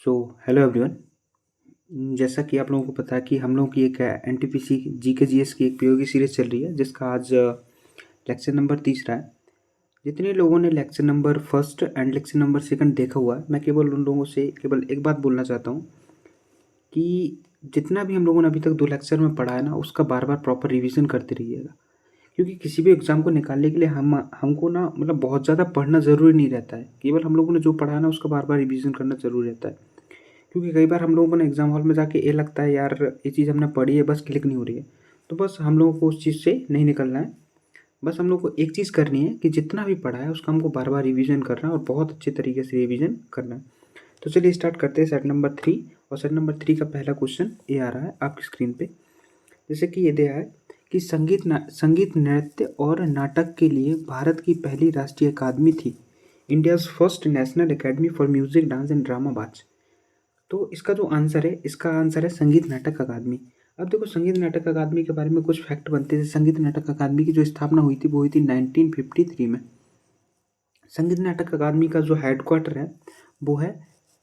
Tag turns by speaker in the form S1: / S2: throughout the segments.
S1: So hello everyone. जैसा कि आप लोगों को पता है कि हम लोगों की एक एनटीपीसी जीके जीएस की एक पीओकी सीरीज चल रही है, जिसका आज लेक्चर नंबर 3 है। जितने लोगों ने lecture number first and lecture number second देखा हुआ है, मैं केवल उन लोगों से केवल एक बात बोलना चाहता हूँ कि जितना भी हम लोगों ने अभी तक 2 लेक्चर में पढ़ा है ना, उसका बार बार प्रॉपर रिविज़न करते रहिएगा। क्योंकि किसी भी एग्ज़ाम को निकालने के लिए हमको ना मतलब बहुत ज़्यादा पढ़ना ज़रूरी नहीं रहता है। केवल हम लोगों ने जो पढ़ा है ना, उसका बार बार रिविज़न करना ज़रूरी रहता है। क्योंकि कई बार हम लोगों को ना एग्ज़ाम हॉल में जाके ये लगता है, यार ये चीज़ हमने पढ़ी है, बस क्लिक नहीं हो रही है। तो बस हम लोगों को उस चीज़ से नहीं निकलना है। बस हम लोग को एक चीज़ करनी है कि जितना भी पढ़ा है उसका हमको बार बार रिवीजन करना है और बहुत अच्छे तरीके से रिवीजन करना है। तो चलिए स्टार्ट करते हैं सेट नंबर 3। और सेट नंबर 3 का पहला क्वेश्चन ये आ रहा है आपकी स्क्रीन पे। जैसे कि ये दिया है कि संगीत नृत्य और नाटक के लिए भारत की पहली राष्ट्रीय अकादमी थी, India's first national academy for music dance and drama बाच। तो इसका जो आंसर है, इसका आंसर है संगीत नाटक अकादमी। अब देखो, संगीत नाटक अकादमी के बारे में कुछ फैक्ट बनते थे। संगीत नाटक अकादमी की जो स्थापना हुई थी वो हुई थी 1953 में। संगीत नाटक अकादमी का जो हेडक्वार्टर है वो है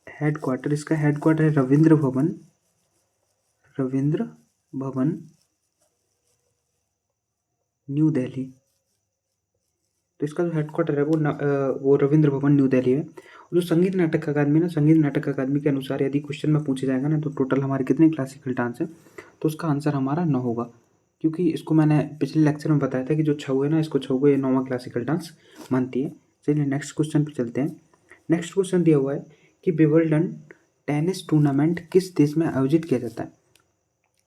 S1: इसका हेडक्वार्टर है रविंद्र भवन न्यू दिल्ली। तो इसका जो हेडक्वार्टर है वो रविंद्र भवन न्यू दिल्ली है। और जो संगीत नाटक अकादमी ना, संगीत नाटक अकादमी के अनुसार यदि क्वेश्चन में पूछे जाएगा ना, तो टोटल हमारे कितने क्लासिकल डांस है, तो उसका आंसर हमारा 9 होगा। क्योंकि इसको मैंने पिछले लेक्चर में बताया था कि जो छऊ है ना, इसको छऊ को ये 9वां क्लासिकल डांस मानती है। चलिए नेक्स्ट क्वेश्चन पर चलते हैं। नेक्स्ट क्वेश्चन दिया हुआ है कि विंबलडन टेनिस टूर्नामेंट किस देश में आयोजित किया जाता है।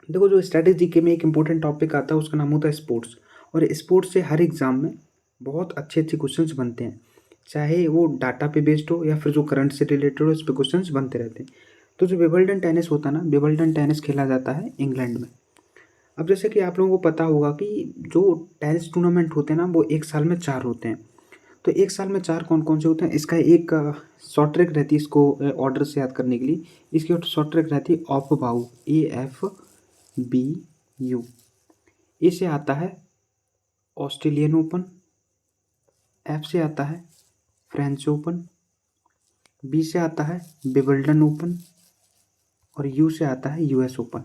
S1: देखो, जो स्ट्रैटेजी के में एक इंपॉर्टेंट टॉपिक आता है उसका नाम होता है स्पोर्ट्स। और स्पोर्ट्स से हर एग्जाम में बहुत अच्छे अच्छे क्वेश्चंस बनते हैं, चाहे वो डाटा पे बेस्ड हो या फिर जो करंट से रिलेटेड हो, इस पे क्वेश्चंस बनते रहते हैं। तो जो विंबलडन टेनिस होता है ना, विंबलडन टेनिस खेला जाता है इंग्लैंड में। अब जैसे कि आप लोगों को पता होगा कि जो टेनिस टूर्नामेंट होते हैं ना, वो एक साल में 4 होते हैं। तो एक साल में 4 कौन कौन से होते हैं, इसका एक शॉर्ट ट्रिक रहती है इसको ऑर्डर से याद करने के लिए। इसकी शॉर्ट ट्रिक रहती है ऑफ बाउ, AFBU। ए से आता है ऑस्ट्रेलियन ओपन, एफ से आता है फ्रेंच ओपन, बी से आता है विंबलडन ओपन और यू से आता है US ओपन।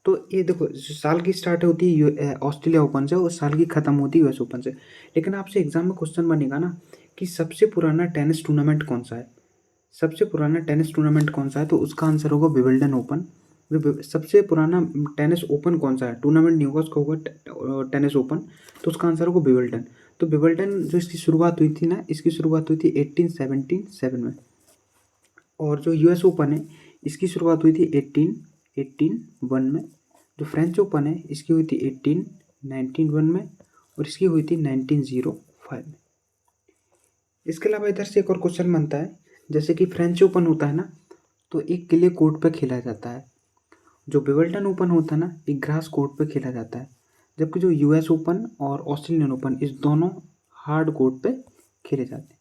S1: तो ये देखो, साल की स्टार्ट होती है ऑस्ट्रेलिया ओपन से और साल की ख़त्म होती है US ओपन से। लेकिन आपसे एग्जाम में क्वेश्चन बनेगा ना कि सबसे पुराना टेनिस टूर्नामेंट कौन सा है, सबसे पुराना टेनिस टूर्नामेंट कौन सा है, तो उसका आंसर होगा विंबलडन ओपन। सबसे पुराना टेनिस ओपन कौन सा है, टूर्नामेंट नहीं होगा, उसका होगा टेनिस ओपन, तो उसका आंसर होगा विंबलडन। तो विंबलडन जो इसकी शुरुआत हुई थी ना, इसकी शुरुआत हुई थी 1877 में। और जो US ओपन है, इसकी शुरुआत हुई थी 1881 में। जो फ्रेंच ओपन है, इसकी हुई थी 1891 में और इसकी हुई थी 1905 में। इसके अलावा इधर से एक और क्वेश्चन बनता है। जैसे कि फ्रेंच ओपन होता है ना, तो एक क्ले कोर्ट पे खेला जाता है। जो विंबलडन ओपन होता है ना, एक ग्रास कोर्ट पे खेला जाता है। जबकि जो US ओपन और ऑस्ट्रेलियन ओपन, इस दोनों हार्ड कोर्ट पे खेले जाते हैं।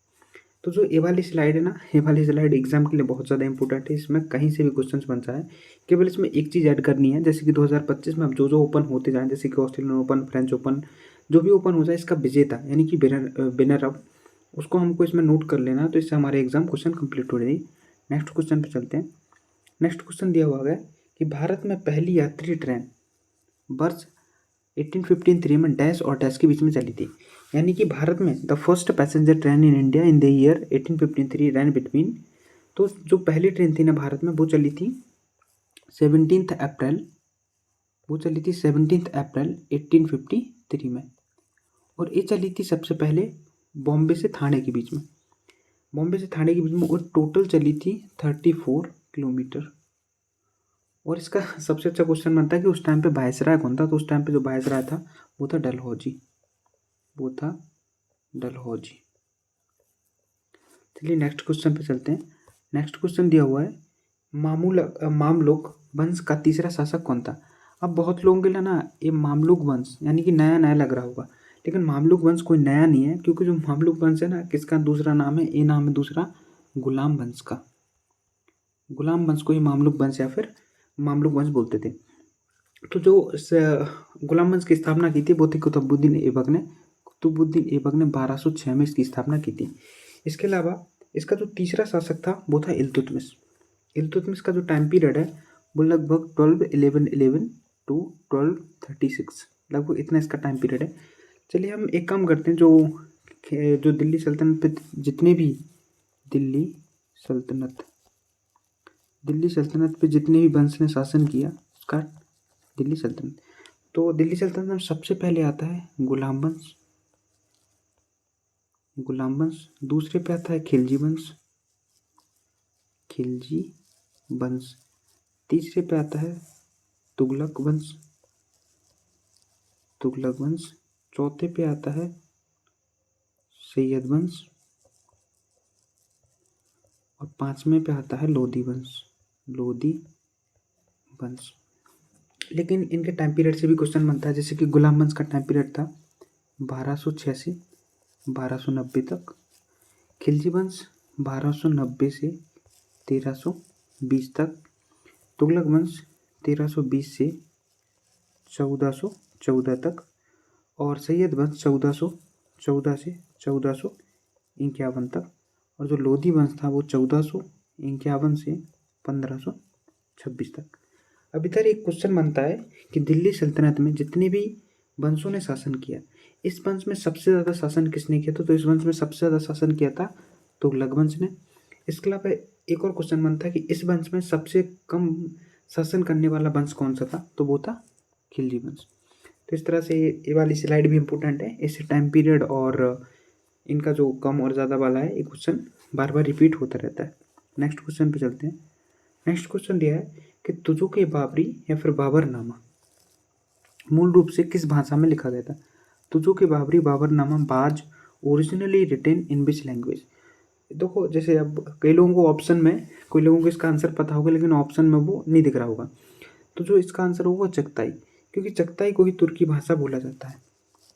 S1: तो जो ये वाली स्लाइड है ना, ये वाली स्लाइड एग्जाम के लिए बहुत ज़्यादा इंपॉर्टेंट है। इसमें कहीं से भी क्वेश्चंस बन जाए, केवल इसमें एक चीज़ ऐड करनी है। जैसे कि 2025 में अब जो जो ओपन होते जाएँ, जैसे कि ऑस्ट्रेलियन ओपन, फ्रेंच ओपन, जो भी ओपन हो जाए, इसका विजेता यानी कि विनर अप, उसको हमको इसमें नोट कर लेना। तो इससे हमारे एग्जाम क्वेश्चन कंप्लीट हो जाएगी। नेक्स्ट क्वेश्चन पे चलते हैं। नेक्स्ट क्वेश्चन दिया हुआ है कि भारत में पहली यात्री ट्रेन वर्ष 1853 में डैश और डैश के बीच में चली थी। यानी कि भारत में the first passenger train in India in the year 1853 ran between. तो जो पहली ट्रेन थी ना भारत में, वो चली थी 17 अप्रैल, वो चली थी 17 अप्रैल 1853 में। और ये चली थी सबसे पहले बॉम्बे से थाने के बीच में, बॉम्बे से थाने के बीच में, और टोटल चली थी 34 किलोमीटर। और इसका सबसे अच्छा क्वेश्चन बनता है कि उस टाइम पे वायसराय कौन था। तो उस टाइम पे जो वायसराय था वो था डलहौजी, वो था डलहौजी। चलिए नेक्स्ट क्वेश्चन पे चलते हैं। नेक्स्ट क्वेश्चन दिया हुआ है मामलुक वंश का तीसरा शासक कौन था। अब बहुत लोगों के लिए ना ये मामलुक वंश यानी कि नया नया लग रहा होगा, लेकिन मामलुक वंश कोई नया नहीं है। क्योंकि जो मामलुक वंश है ना, किसका दूसरा नाम है, ये नाम है दूसरा गुलाम वंश का। गुलाम वंश को ही मामलुक वंश या फिर मामलुक वंश बोलते थे। तो जो गुलाम वंश की स्थापना की थी वो थी कुतुबुद्दीन ऐबक ने। कुतुबुद्दीन ऐबक ने 1206 में इसकी स्थापना की थी। इसके अलावा इसका जो तीसरा शासक था वो था इल्तुतमिश। इल्तुतमिश का जो टाइम पीरियड है वो लगभग 1211 टू 1236, लगभग इतना इसका टाइम पीरियड है। चलिए हम एक काम करते हैं, जो दिल्ली सल्तनत पे जितने भी दिल्ली सल्तनत पे जितने भी वंश ने शासन किया उसका दिल्ली सल्तनत। तो दिल्ली सल्तनत में सबसे पहले आता है गुलाम वंश, दूसरे पे आता है खिलजी वंश, तीसरे पे आता है तुगलक वंश, चौथे पे आता है सैयद वंश, और पांचवें पे आता है लोधी वंश। लेकिन इनके टाइम पीरियड से भी क्वेश्चन बनता है, जैसे कि गुलाम वंश का टाइम पीरियड था 1286-1290 तक, खिलजी वंश 1290 से 1320 तक, तुगलक वंश 1320 से 1414 तक, और सैयद वंश 1414 से 1451 तक, और जो लोधी वंश था वो 1451 से 1526 तक। अब इधर एक क्वेश्चन बनता है कि दिल्ली सल्तनत में जितने भी वंशों ने शासन किया, इस वंश में सबसे ज़्यादा शासन किसने किया था? तो इस वंश में सबसे ज़्यादा शासन किया था तुगलक वंश ने। इसके अलावा एक और क्वेश्चन बनता है कि इस वंश में सबसे कम शासन करने वाला वंश कौन सा था? तो वो था खिलजी वंश। तो इस तरह से ये वाली स्लाइड भी इम्पोर्टेंट है, इससे टाइम पीरियड और इनका जो कम और ज़्यादा वाला है ये क्वेश्चन बार बार रिपीट होता रहता है। नेक्स्ट क्वेश्चन पे चलते हैं। नेक्स्ट क्वेश्चन दिया है कि तुजुक-ए बाबरी या फिर बाबरनामा मूल रूप से किस भाषा में लिखा गया था? Tuzuk-e Babri Baburnama was originally written in which language? देखो, जैसे अब कई लोगों को इसका आंसर पता होगा, लेकिन ऑप्शन में वो नहीं दिख रहा होगा। तो जो इसका आंसर होगा चगताई, क्योंकि चगताई को ही तुर्की भाषा बोला जाता है।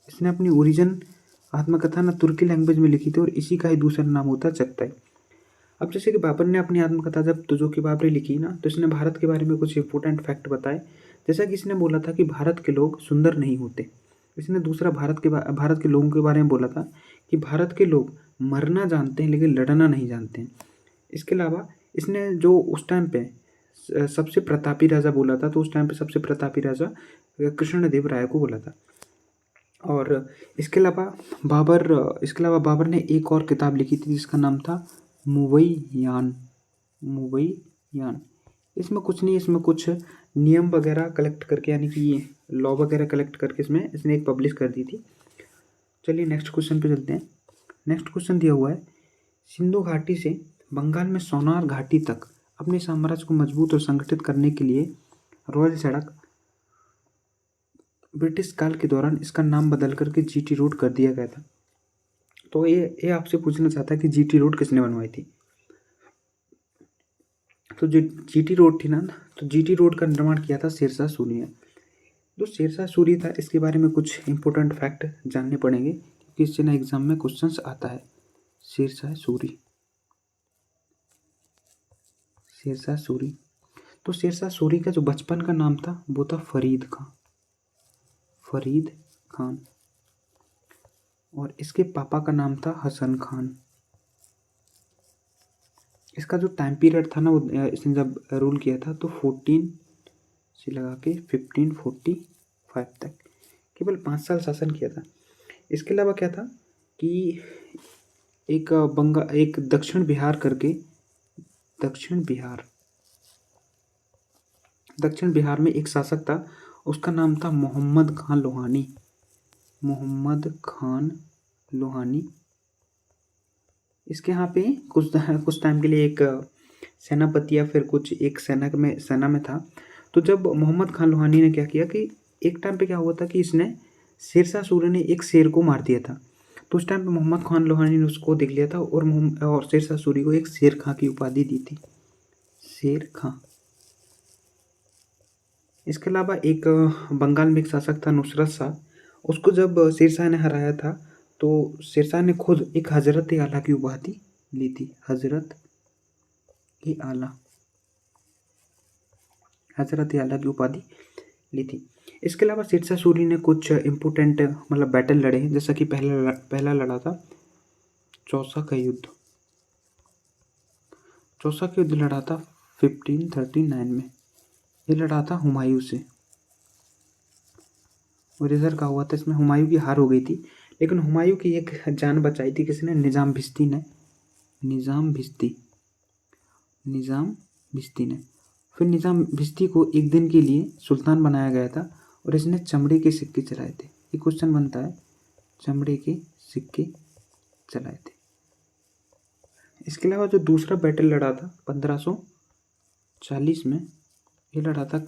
S1: इसने अपनी ओरिजिन आत्मकथा ना तुर्की लैंग्वेज में लिखी थी और इसी का ही दूसरा नाम होता है चगताई। अब जैसे कि बाबर ने अपनी आत्मकथा जब तुजुक-ए बाबरी लिखी ना, तो इसने भारत के बारे में कुछ इंपॉर्टेंट फैक्ट बताए। जैसा कि इसने बोला था कि भारत के लोग सुंदर नहीं होते। इसने दूसरा भारत के लोगों के बारे में बोला था कि भारत के लोग मरना जानते हैं लेकिन लड़ना नहीं जानते हैं। इसके अलावा इसने जो उस टाइम पे सबसे प्रतापी राजा बोला था, तो उस टाइम पे सबसे प्रतापी राजा कृष्णदेव राय को बोला था। और इसके अलावा बाबर ने एक और किताब लिखी थी जिसका नाम था मुवैयान। इसमें कुछ नहीं, इसमें कुछ नियम वगैरह कलेक्ट करके, यानी कि ये लॉ वगैरह कलेक्ट करके इसने एक पब्लिश कर दी थी। चलिए नेक्स्ट क्वेश्चन पे चलते हैं। नेक्स्ट क्वेश्चन दिया हुआ है, सिंधु घाटी से बंगाल में सोनार घाटी तक अपने साम्राज्य को मजबूत और संगठित करने के लिए रॉयल सड़क ब्रिटिश काल के दौरान इसका नाम बदल करके जीटी रोड कर दिया गया था। तो ये आपसे पूछना चाहता है कि जीटी रोड किसने बनवाई थी? तो जो जीटी रोड थी ना, तो जीटी रोड का निर्माण किया था शेरशाह सूरी ने। जो शेरशाह सूरी था इसके बारे में कुछ इंपॉर्टेंट फैक्ट जानने पड़ेंगे, क्योंकि इससे ना एग्जाम में क्वेश्चंस आता है। शेरशाह सूरी। तो शेरशाह सूरी का जो बचपन का नाम था वो था फरीद खान, और इसके पापा का नाम था हसन खान। इसका जो टाइम पीरियड था ना, वो इसने जब रूल किया था तो 14 से लगा के 1545 तक केवल 5 साल शासन किया था। इसके अलावा क्या था कि एक दक्षिण बिहार में एक शासक था, उसका नाम था मोहम्मद खान लोहानी। इसके यहाँ पे कुछ टाइम के लिए एक सेनापति या फिर कुछ एक सेना में था। तो जब मोहम्मद खान लोहानी ने क्या किया कि एक टाइम पे क्या हुआ था कि इसने शेरशाह सूरी ने एक शेर को मार दिया था। तो उस टाइम पे मोहम्मद खान लोहानी ने उसको देख लिया था और शेरशाह सूरी को एक शेर खां की उपाधि दी थी, शेर खां। इसके अलावा एक बंगाल में एक शासक था नुसरत शाह, उसको जब शेरशाह ने हराया था तो शेरशाह ने खुद एक हजरत आला की उपाधि ली थी, हजरत आला की उपाधि ली थी। इसके अलावा शेरशाह सूरी ने कुछ इम्पोर्टेंट मतलब बैटल लड़े हैं, जैसा कि पहला लड़ा था चौसा का युद्ध लड़ा था 1539 में। ये लड़ा था हुमायूं से, और इधर का हुआ था, इसमें हुमायूं की हार हो गई थी, लेकिन हुमायूं की एक जान बचाई थी किसने? निज़ाम भिश्ती ने। निज़ाम भिश्ती ने। फिर निज़ाम भिश्ती को एक दिन के लिए सुल्तान बनाया गया था, और इसने चमड़े के सिक्के चलाए थे। ये क्वेश्चन बनता है, चमड़े के सिक्के चलाए थे। इसके अलावा जो दूसरा बैटल लड़ा था 1540 में, ये लड़ा था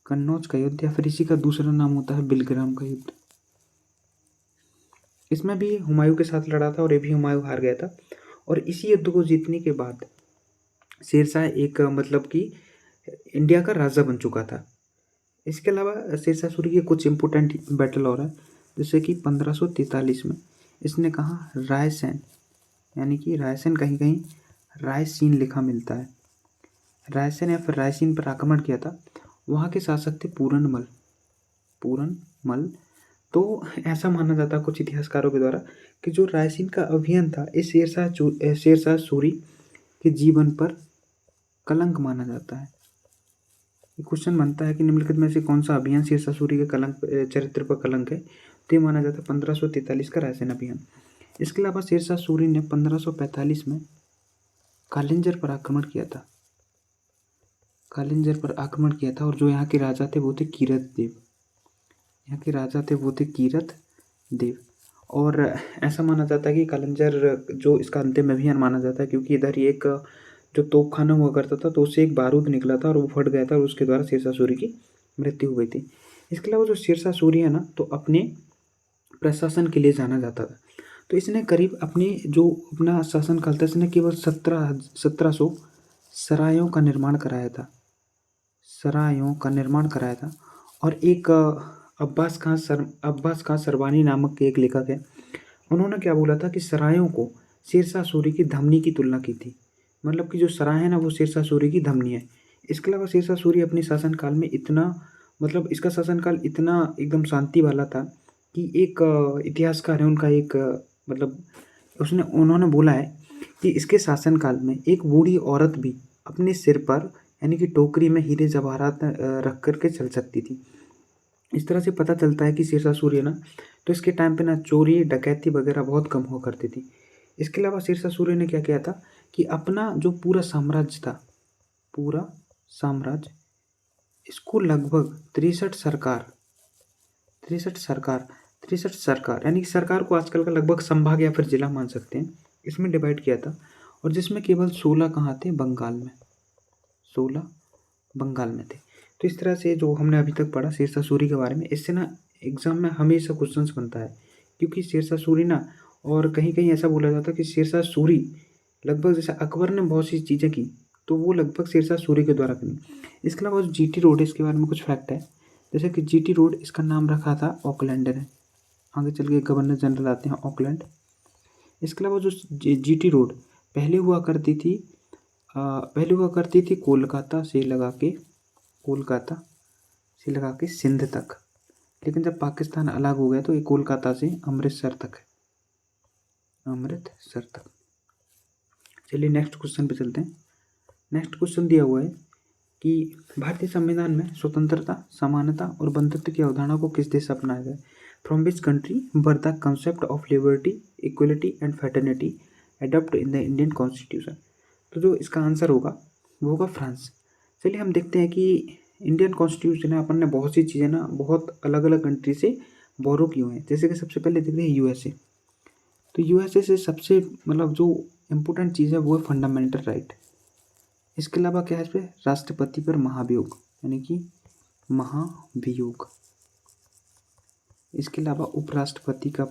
S1: कन्नौज का युद्ध, या फिर इसी का दूसरा नाम होता है बिलग्राम का युद्ध। इसमें भी हुमायूं के साथ लड़ा था, और ये भी हुमायूं हार गया था। और इसी युद्ध को जीतने के बाद शेरशाह एक मतलब कि इंडिया का राजा बन चुका था। इसके अलावा शेरशाह सूरी के कुछ इंपोर्टेंट बैटल और हैं, जैसे कि 1543 में इसने कहा रायसेन, यानी कि रायसेन कहीं कहीं रायसीन लिखा मिलता है, रायसेन या फिर रायसीन पर आक्रमण किया था। वहाँ के शासक थे पूरनमल। तो ऐसा माना जाता है कुछ इतिहासकारों के द्वारा कि जो रायसीन का अभियान था, इस शेरशाह सूरी के जीवन पर कलंक माना जाता है। ये क्वेश्चन बनता है कि निम्नलिखित में से कौन सा अभियान शेरशाह सूरी के चरित्र पर कलंक है? तो ये माना जाता है 1543 का रायसेन अभियान। इसके अलावा शेरशाह सूरी ने 1545 में कालिंजर पर आक्रमण किया था। और जो यहाँ के राजा थे वो थे कीरत देव। और ऐसा माना जाता है कि कालिंजर जो इसका अंतिम अभियान माना जाता है, क्योंकि इधर एक जो तोपखाना हुआ करता था, तो उससे एक बारूद निकला था और वो फट गया था, और उसके द्वारा शेरशाह सूरी की मृत्यु हो गई थी। इसके अलावा जो शेरशाह सूरी है ना, तो अपने प्रशासन के लिए जाना जाता था। तो इसने करीब अपना शासन काल था, इसने केवल 1700 सरायों का निर्माण कराया था। और एक अब्बास खां सरवानी नामक के एक लेखक है, उन्होंने क्या बोला था कि सरायों को शेरशाह सूरी की धमनी की तुलना की थी। मतलब कि जो सराय है ना, वो शेरशाह सूरी की धमनी है। इसके अलावा शेरशाह सूरी अपने शासनकाल में इसका शासनकाल इतना एकदम शांति वाला था कि एक इतिहासकार है उनका उन्होंने बोला है कि इसके शासनकाल में एक बूढ़ी औरत भी अपने सिर पर, यानी कि टोकरी में हीरे जवाहरात रख करके चल सकती थी। इस तरह से पता चलता है कि शेरशाह सूरी ना, तो इसके टाइम पे ना चोरी डकैती वगैरह बहुत कम हुआ करती थी। इसके अलावा शेरशाह सूरी ने क्या किया था कि अपना जो पूरा साम्राज्य, इसको लगभग 63 सरकार, यानी कि सरकार को आजकल का लगभग संभाग या फिर जिला मान सकते हैं, इसमें डिवाइड किया था। और जिसमें केवल 16 कहाँ थे? बंगाल में थे। तो इस तरह से जो हमने अभी तक पढ़ा शेरशाह सूरी के बारे में, इससे ना एग्जाम में हमेशा क्वेश्चंस बनता है, क्योंकि शेरशाह सूरी ना, और कहीं कहीं ऐसा बोला जाता है कि शेरशाह सूरी लगभग जैसे अकबर ने बहुत सी चीज़ें की, तो वो लगभग शेरशाह सूरी के द्वारा बनी। इसके अलावा जीटी रोड, इसके बारे में कुछ फैक्ट है, जैसे कि जीटी रोड, इसका नाम रखा था ऑकलैंड ने। आगे चल के गवर्नर जनरल आते हैं ऑकलैंड। इसके अलावा जो जीटी रोड पहले हुआ करती थी कोलकाता से लगा के सिंध तक, लेकिन जब पाकिस्तान अलग हो गया तो ये कोलकाता से अमृतसर तक। चलिए नेक्स्ट क्वेश्चन पे चलते हैं। नेक्स्ट क्वेश्चन दिया हुआ है कि भारतीय संविधान में स्वतंत्रता, समानता और बंधुत्व की अवधारणा को किस देश से अपनाया गया? From which country were the concept of liberty, equality and fraternity adopt in the Indian constitution? तो जो इसका आंसर होगा वो होगा फ्रांस। चलिए हम देखते हैं कि इंडियन कॉन्स्टिट्यूशन है, अपन ने बहुत सी चीज़ें ना बहुत अलग अलग कंट्री से बोरो की हुई हैं। जैसे कि सबसे पहले देखते हैं यूएसए। तो यूएसए से सबसे जो इम्पोर्टेंट चीज़ है वो है फंडामेंटल राइट। इसके अलावा क्या है इस पर? राष्ट्रपति पर महाभियोग, यानी कि महाभियोग। इसके अलावा उपराष्ट्रपति का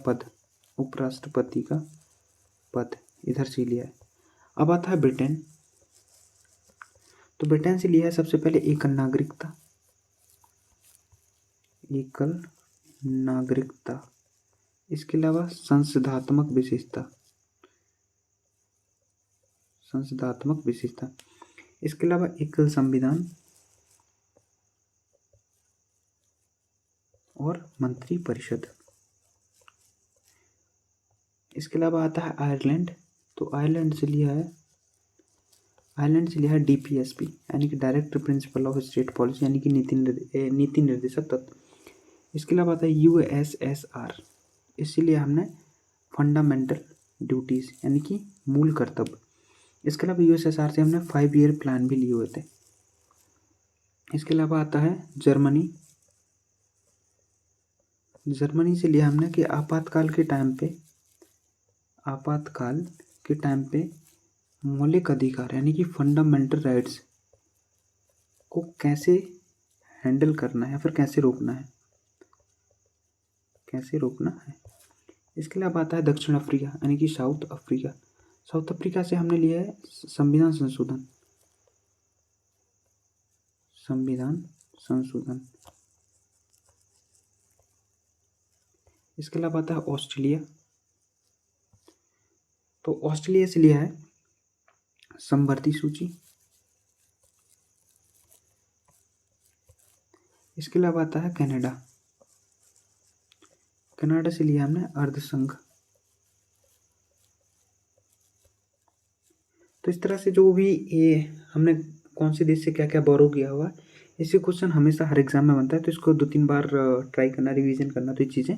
S1: पद इधर से लिया है। अब आता है ब्रिटेन। तो ब्रिटेन से लिया है सबसे पहले एकल नागरिकता। इसके अलावा संसदात्मक विशेषता। इसके अलावा एकल संविधान और मंत्री परिषद। इसके अलावा आता है आयरलैंड। तो आयरलैंड से लिया है आयरलैंड से लिया है DPSP यानी कि direct principle of state policy यानी कि नीति निर्देशक तत्व। इसके अलावा आता है USSR, इसीलिए हमने फंडामेंटल ड्यूटीज़ यानी कि मूल कर्तव्य। इसके अलावा USSR से हमने 5 ईयर प्लान भी लिए हुए थे। इसके अलावा आता है जर्मनी। जर्मनी से लिया हमने कि आपातकाल के टाइम पे मौलिक अधिकार यानी कि फंडामेंटल राइट्स को कैसे हैंडल करना है या फिर कैसे रोकना है। इसके अलावा आता है दक्षिण अफ्रीका यानी कि साउथ अफ्रीका। साउथ अफ्रीका से हमने लिया है संविधान संशोधन। इसके अलावा आता है ऑस्ट्रेलिया। तो ऑस्ट्रेलिया से लिया है समवर्ती सूची। इसके अलावा आता है कनाडा। कनाडा से लिया हमने अर्धसंघ। तो इस तरह से जो भी ये हमने कौन से देश से क्या क्या बोरो किया हुआ, ऐसे क्वेश्चन हमेशा हर एग्जाम में बनता है, तो इसको 2-3 बार ट्राई करना, रिवीजन करना, तो ये चीज़ें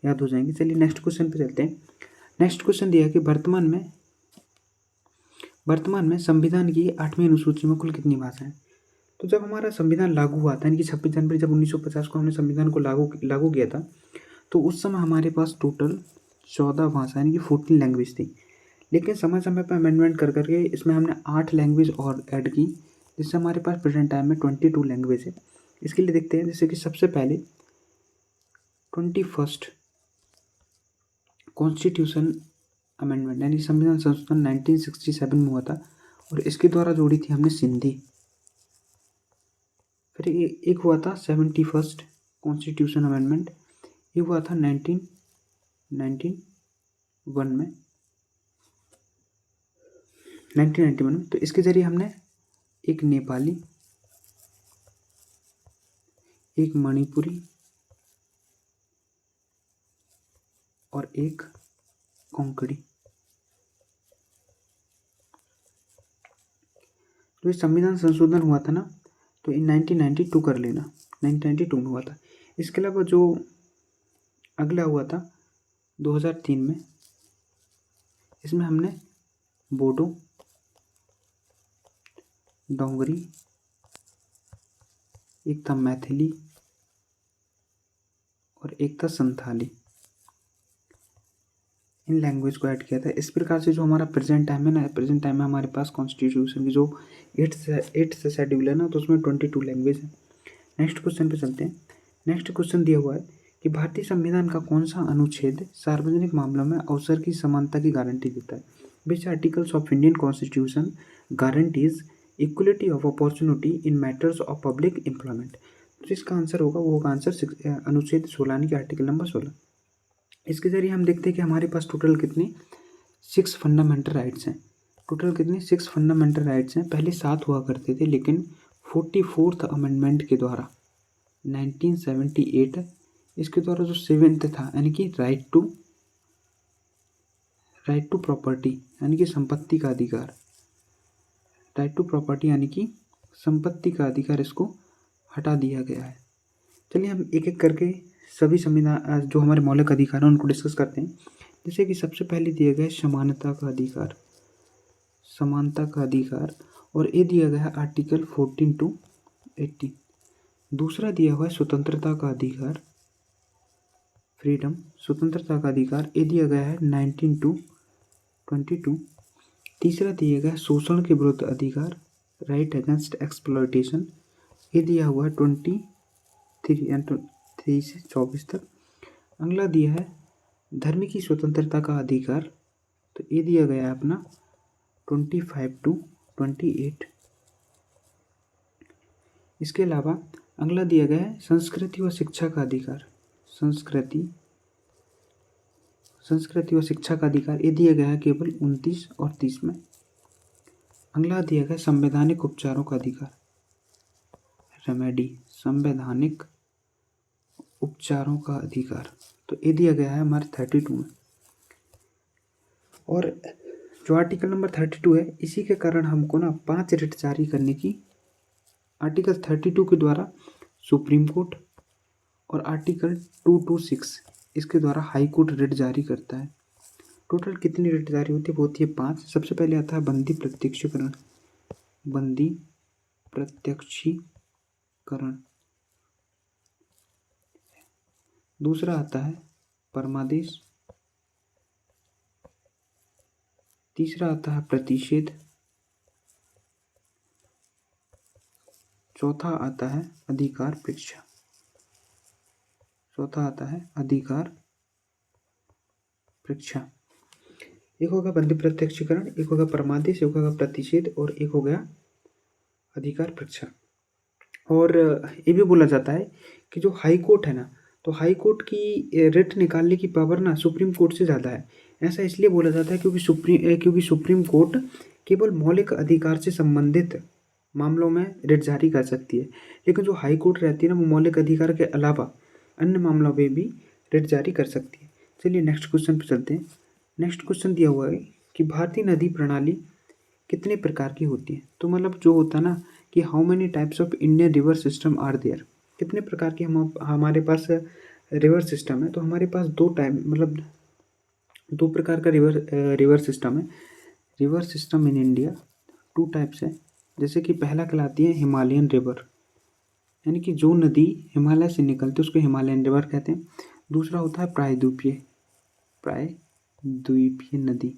S1: याद हो जाएंगी। चलिए नेक्स्ट क्वेश्चन पे चलते हैं। नेक्स्ट क्वेश्चन दिया कि वर्तमान में संविधान की 8वीं अनुसूची में कुल कितनी भाषाएं। तो जब हमारा संविधान लागू हुआ था यानी कि 26 जनवरी जब 1950 को हमने संविधान को लागू किया था, तो उस समय हमारे पास टोटल 14 भाषा यानी कि 14 लैंग्वेज थी। लेकिन समय समय पर अमेंडमेंट कर करके इसमें हमने 8 लैंग्वेज और ऐड की, जिससे हमारे पास प्रेजेंट टाइम में 22 लैंग्वेज है। इसके लिए देखते हैं, जैसे कि सबसे पहले 21st कॉन्स्टिट्यूशन अमेंडमेंट यानी संविधान संशोधन 1967 में हुआ था, और इसके द्वारा जोड़ी थी हमने सिंधी। फिर एक हुआ था 71st कॉन्स्टिट्यूशन अमेंडमेंट, ये हुआ था 1991 में। तो इसके जरिए हमने एक नेपाली, एक मणिपुरी और एक कोंकणी, तो ये संविधान संशोधन हुआ था ना, तो इन 1992 कर लेना, 1992 में हुआ था। इसके अलावा जो अगला हुआ था 2003 में, इसमें हमने बोडो, डोंगरी, एक था मैथिली और एक था संथाली, इन लैंग्वेज को ऐड किया था। इस प्रकार से जो हमारा प्रेजेंट टाइम है ना, प्रेजेंट टाइम में हमारे पास कॉन्स्टिट्यूशन की जो 8th शेड्यूल है ना, तो उसमें 22 लैंग्वेज है। नेक्स्ट क्वेश्चन पे चलते हैं। नेक्स्ट क्वेश्चन दिया हुआ है कि भारतीय संविधान का कौन सा अनुच्छेद सार्वजनिक मामलों में अवसर की समानता की गारंटी देता है। Which articles of Indian constitution guarantees equality of opportunity in matters of public employment. तो इसका आंसर होगा, वो होगा आंसर अनुच्छेद 16 यानी कि आर्टिकल नंबर 16। इसके जरिए हम देखते हैं कि हमारे पास टोटल कितनी 6 फंडामेंटल राइट्स हैं। टोटल कितनी 6 फंडामेंटल राइट्स हैं। पहले 7 हुआ करते थे, लेकिन 44th अमेंडमेंट के द्वारा 1978 इसके द्वारा जो 7th था यानी कि राइट टू प्रॉपर्टी यानी कि संपत्ति का अधिकार, राइट टू प्रॉपर्टी यानी कि संपत्ति का अधिकार, इसको हटा दिया गया है। चलिए हम एक एक करके सभी संविधान जो हमारे मौलिक अधिकार हैं उनको डिस्कस करते हैं। जैसे कि सबसे पहले दिया गया है समानता का अधिकार, और ये दिया गया है आर्टिकल 14 to 18। दूसरा दिया हुआ है स्वतंत्रता का अधिकार, फ्रीडम, स्वतंत्रता का अधिकार, ये दिया गया है 19 to 22। तीसरा दिया गया है शोषण के विरुद्ध अधिकार, राइट अगेंस्ट एक्सप्लॉयटेशन, ये दिया हुआ है 23 से 24 तक। अगला दिया है धर्म की स्वतंत्रता का अधिकार, तो ये दिया गया है अपना 25 to 28। इसके अलावा अगला दिया गया है संस्कृति व शिक्षा का अधिकार, संस्कृति व शिक्षा का अधिकार, ये दिया गया है केवल 29 और 30 में। अगला दिया गया संवैधानिक उपचारों का अधिकार, रेमेडी, संवैधानिक उपचारों का अधिकार, तो ये दिया गया है हमारे 32 में। और जो आर्टिकल नंबर 32 है, इसी के कारण हमको ना 5 रिट जारी करने की, आर्टिकल 32 के द्वारा सुप्रीम कोर्ट और आर्टिकल 226 इसके द्वारा हाई कोर्ट रिट जारी करता है। टोटल कितनी रिट जारी होती है? वो होती है 5। सबसे पहले आता है बंदी प्रत्यक्षीकरण, बंदी प्रत्यक्षीकरण। दूसरा आता है परमादेश। तीसरा आता है प्रतिषेध। चौथा आता है अधिकार परीक्षा। चौथा आता है अधिकार परीक्षा। एक होगा बंदी प्रत्यक्षीकरण, एक होगा परमादेश, एक होगा प्रतिषेध और एक हो गया अधिकार परीक्षा। और ये भी बोला जाता है कि जो हाई कोर्ट है ना, तो हाई कोर्ट की रिट निकालने की पावर ना सुप्रीम कोर्ट से ज़्यादा है। ऐसा इसलिए बोला जाता है क्योंकि सुप्रीम कोर्ट केवल मौलिक अधिकार से संबंधित मामलों में रिट जारी कर सकती है, लेकिन जो हाई कोर्ट रहती है ना, वो मौलिक अधिकार के अलावा अन्य मामलों में भी रिट जारी कर सकती है। चलिए नेक्स्ट क्वेश्चन पे चलते हैं। नेक्स्ट क्वेश्चन दिया हुआ है कि भारतीय नदी प्रणाली कितने प्रकार की होती है? तो मतलब जो होता है ना कि how many types of Indian river system are there, कितने प्रकार की हमारे पास रिवर सिस्टम है? तो हमारे पास दो प्रकार का रिवर सिस्टम है। River system in India 2 types है। जैसे कि पहला कहलाती है हिमालयन रिवर, यानी कि जो नदी हिमालय से निकलती है उसको हिमालयन रिवर कहते हैं। दूसरा होता है प्रायद्वीपीय नदी।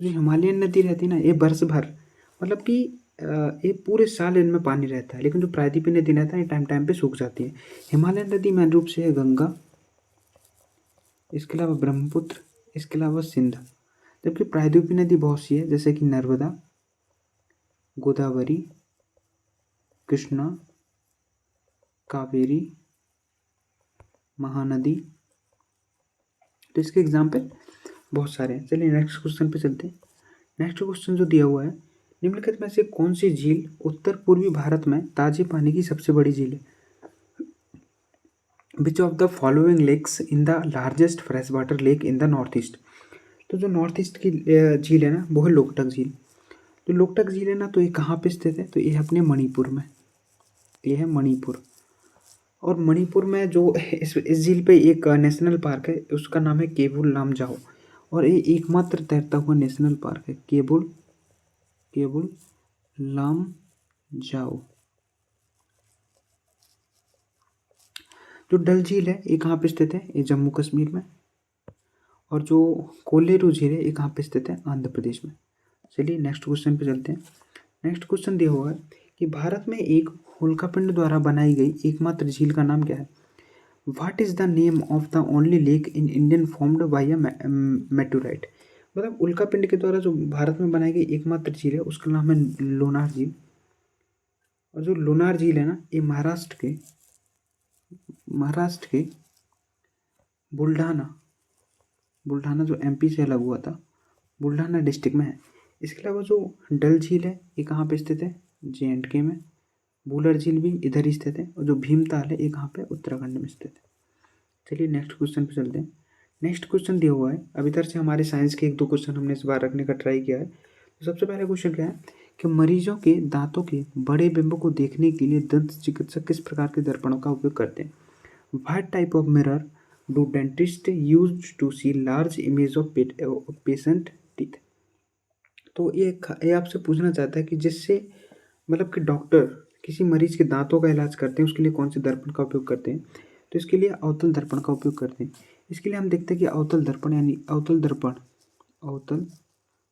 S1: जो हिमालयन नदी रहती है ना, ये वर्ष भर मतलब कि ये पूरे साल इनमें पानी रहता है, लेकिन जो प्रायद्वीपीय नदी रहता है ये टाइम टाइम पे सूख जाती है। हिमालयन नदी मेन रूप से है गंगा, इसके अलावा ब्रह्मपुत्र, इसके अलावा सिंध। जबकि प्रायद्वीपीय नदी बहुत सी है, जैसे कि नर्मदा, गोदावरी, कृष्णा, कावेरी, महानदी। तो इसके एग्जाम्पल बहुत सारे हैं। चलिए नेक्स्ट क्वेश्चन पे चलते हैं। नेक्स्ट क्वेश्चन जो दिया हुआ है, निम्नलिखित में से कौन सी झील उत्तर पूर्वी भारत में ताजे पानी की सबसे बड़ी झील है? Which of the following lakes in the largest fresh water lake in the north east? तो जो नॉर्थ ईस्ट की झील है ना, वो है लोकटक झील। जो लोकटक झील है ना, तो ये कहाँ पे स्थित है? तो ये है अपने मणिपुर में, ये है मणिपुर। और मणिपुर में जो इस झील पे एक नेशनल पार्क है, उसका नाम है केबुल लामजाओ, और ये एकमात्र तैरता हुआ नेशनल पार्क है, केबुल लामजाओ। जो डल झील है ये कहाँ पे स्थित है? ये जम्मू कश्मीर में। और जो कोलेरू झील है ये कहाँ पे स्थित है? आंध्र प्रदेश में। चलिए नेक्स्ट क्वेश्चन पे चलते हैं। नेक्स्ट क्वेश्चन दिया हुआ है कि भारत में एक उल्कापिंड द्वारा बनाई गई एकमात्र झील का नाम क्या है? What is the name of the only lake in Indian formed by a meteorite? मतलब उल्कापिंड के द्वारा जो भारत में बनाई गई एकमात्र झील है उसका नाम है लोनार झील। और जो लोनार झील है ना, ये महाराष्ट्र के बुल्ढाना जो एमपी से अलग हुआ था, बुल्ढाना डिस्ट्रिक्ट में है। इसके अलावा जो डल झील है ये कहाँ पे स्थित है? JNK में। वुलर झील भी इधर ही स्थित है। और जो भीमताल है ये कहाँ पे? उत्तराखंड में स्थित है। चलिए नेक्स्ट क्वेश्चन पे चलते हैं। नेक्स्ट क्वेश्चन दिया हुआ है, अब इधर से हमारे साइंस के 1-2 क्वेश्चन हमने इस बार रखने का ट्राई किया है। तो सबसे पहला क्वेश्चन क्या है कि मरीजों के दांतों के बड़े बिंब को देखने के लिए दंत चिकित्सक किस प्रकार के दर्पणों का उपयोग करते हैं? What type of mirror do dentist use to see large image of patient teeth? तो ये आपसे पूछना चाहता है कि जिससे मतलब कि डॉक्टर किसी मरीज के दांतों का इलाज करते हैं उसके लिए कौन से दर्पण का उपयोग करते हैं? तो इसके लिए अवतल दर्पण का उपयोग करते हैं। इसके लिए हम देखते हैं कि अवतल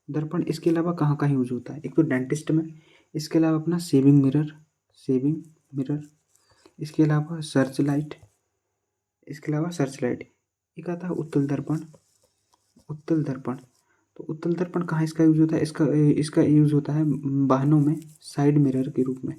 S1: दर्पण इसके अलावा कहाँ कहाँ यूज होता है? एक तो डेंटिस्ट में, इसके अलावा अपना सेविंग मिरर, इसके अलावा सर्च लाइट, एक आता है उत्तल दर्पण। तो उत्तल दर्पण कहाँ इसका यूज होता है? इसका यूज होता है वाहनों में साइड मिरर के रूप में,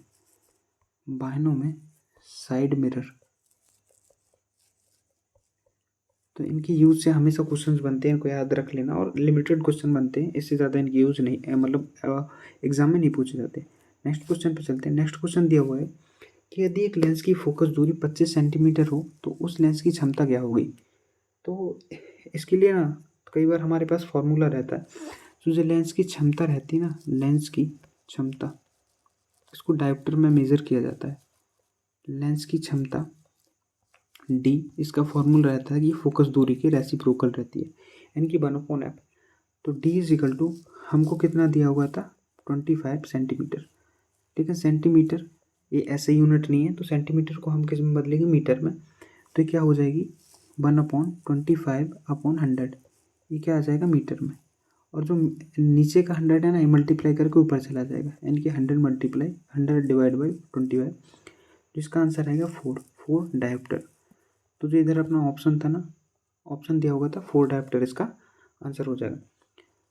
S1: तो इनकी यूज से हमेशा क्वेश्चंस बनते हैं, इनको याद रख लेना, और लिमिटेड क्वेश्चन बनते हैं, इससे ज़्यादा इनकी यूज नहीं मतलब एग्जाम में नहीं पूछे जाते। नेक्स्ट क्वेश्चन पे चलते हैं। नेक्स्ट क्वेश्चन दिया हुआ है कि यदि एक लेंस की फोकस दूरी 25 सेंटीमीटर हो तो उस लेंस की क्षमता क्या होगी? तो इसके लिए ना कई बार हमारे पास फॉर्मूला रहता है। तो जो लेंस की क्षमता रहती है ना, लेंस की क्षमता, इसको डायोप्टर में मेज़र किया जाता है। लेंस की क्षमता डी, इसका फॉर्मूला रहता है कि फोकस दूरी की रेसिप्रोकल रहती है, यानी कि 1/f। तो डी इज इक्वल टू, हमको कितना दिया हुआ था, 25 सेंटीमीटर। ठीक है, सेंटीमीटर ये ऐसे यूनिट नहीं है, तो सेंटीमीटर को हम किस में बदलेंगे, मीटर में। तो ये क्या हो जाएगी, 1/25/100, ये क्या आ जाएगा, मीटर में। और जो नीचे का 100 है ना, ये मल्टीप्लाई करके ऊपर चला जाएगा, यानी कि 100 डिवाइड बाई 25, जिसका आंसर आएगा 4 डायोप्टर। तो जो इधर अपना ऑप्शन था ना, ऑप्शन दिया हुआ था 4 डायोप्टर, इसका आंसर हो जाएगा।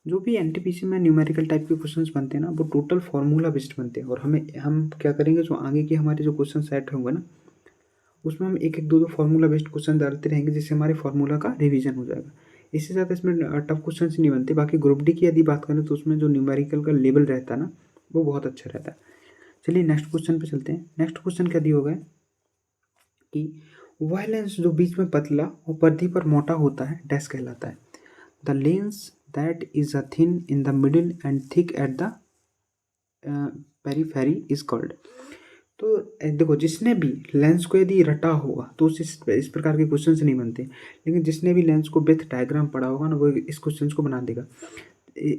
S1: जो भी एनटीपीसी में न्यूमेरिकल टाइप के क्वेश्चंस बनते हैं ना, वो टोटल फार्मूला बेस्ड बनते हैं। और हम क्या करेंगे, जो आगे के हमारे जो क्वेश्चन सेट होंगे ना, उसमें हम एक एक दो फार्मूला बेस्ड क्वेश्चन डालते रहेंगे, जिससे हमारे फार्मूला का रिवीजन हो जाएगा। इससे ज़्यादा इसमें टफ क्वेश्चन नहीं बनते। बाकी ग्रुप डी की यदि बात करें तो उसमें जो न्यूमेरिकल का लेवल रहता है ना, वो बहुत अच्छा रहता है। चलिए नेक्स्ट क्वेश्चन पे चलते हैं। नेक्स्ट क्वेश्चन क्या दिया होगा कि वह लेंस जो बीच में पतला और परिधि पर मोटा होता है डैश कहलाता है। The lens that is a thin in the middle and thick at the periphery is called. तो देखो, जिसने भी लेंस को यदि रटा होगा तो इस प्रकार के क्वेश्चन नहीं बनते, लेकिन जिसने भी लेंस को विथ डायग्राम पढ़ा होगा ना, वो इस क्वेश्चन को बना देगा।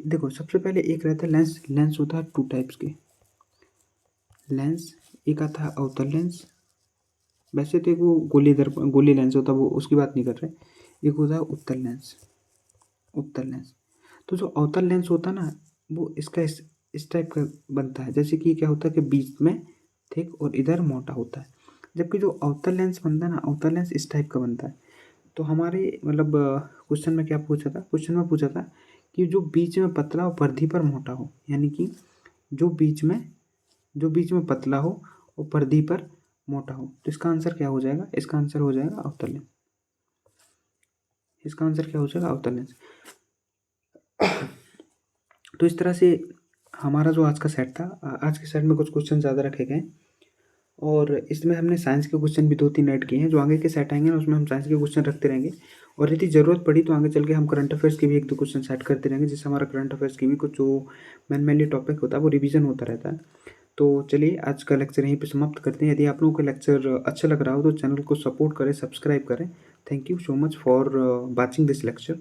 S1: देखो, सबसे पहले एक रहता है लेंस होता है 2 टाइप्स के लेंस। एक आता है अवतल लेंस, वैसे तो एक वो गोली लेंस होता है, वो उसकी बात नहीं कर रहे। एक होता है उत्तल लेंस। तो जो अवतल लेंस होता है ना, वो इसका इस टाइप का बनता है, जैसे कि क्या होता है कि बीच में थिक और इधर मोटा होता है। जबकि जो अवतल लेंस बनता है ना, अवतल लेंस इस टाइप का बनता है। तो हमारे मतलब क्वेश्चन में क्या पूछा था, क्वेश्चन में पूछा था कि जो बीच में पतला और परिधि पर मोटा हो, यानी कि जो बीच में पतला हो और परिधि पर मोटा हो। तो इसका आंसर क्या हो जाएगा, इसका आंसर हो जाएगा अवतल लेंस। इसका आंसर क्या हो जाएगा, अवतल लेंस। तो इस तरह से हमारा जो आज का सेट था, आज के सेट में कुछ क्वेश्चन ज़्यादा रखे गए, और इसमें हमने साइंस के क्वेश्चन भी 2-3 ऐड किए हैं। जो आगे के सेट आएंगे ना, उसमें हम साइंस के क्वेश्चन रखते रहेंगे, और यदि ज़रूरत पड़ी तो आगे चल के हम करंट अफेयर्स के भी 1-2 क्वेश्चन सेट करते रहेंगे, जिससे हमारा करंट अफेयर्स की भी कुछ जो मेनली टॉपिक होता है वो रिवीजन होता रहता है। तो चलिए आज का लेक्चर यहीं पे समाप्त करते हैं। यदि आप लोगों को लेक्चर अच्छा लग रहा हो तो चैनल को सपोर्ट करें, सब्सक्राइब करें। Thank you so much for watching this lecture.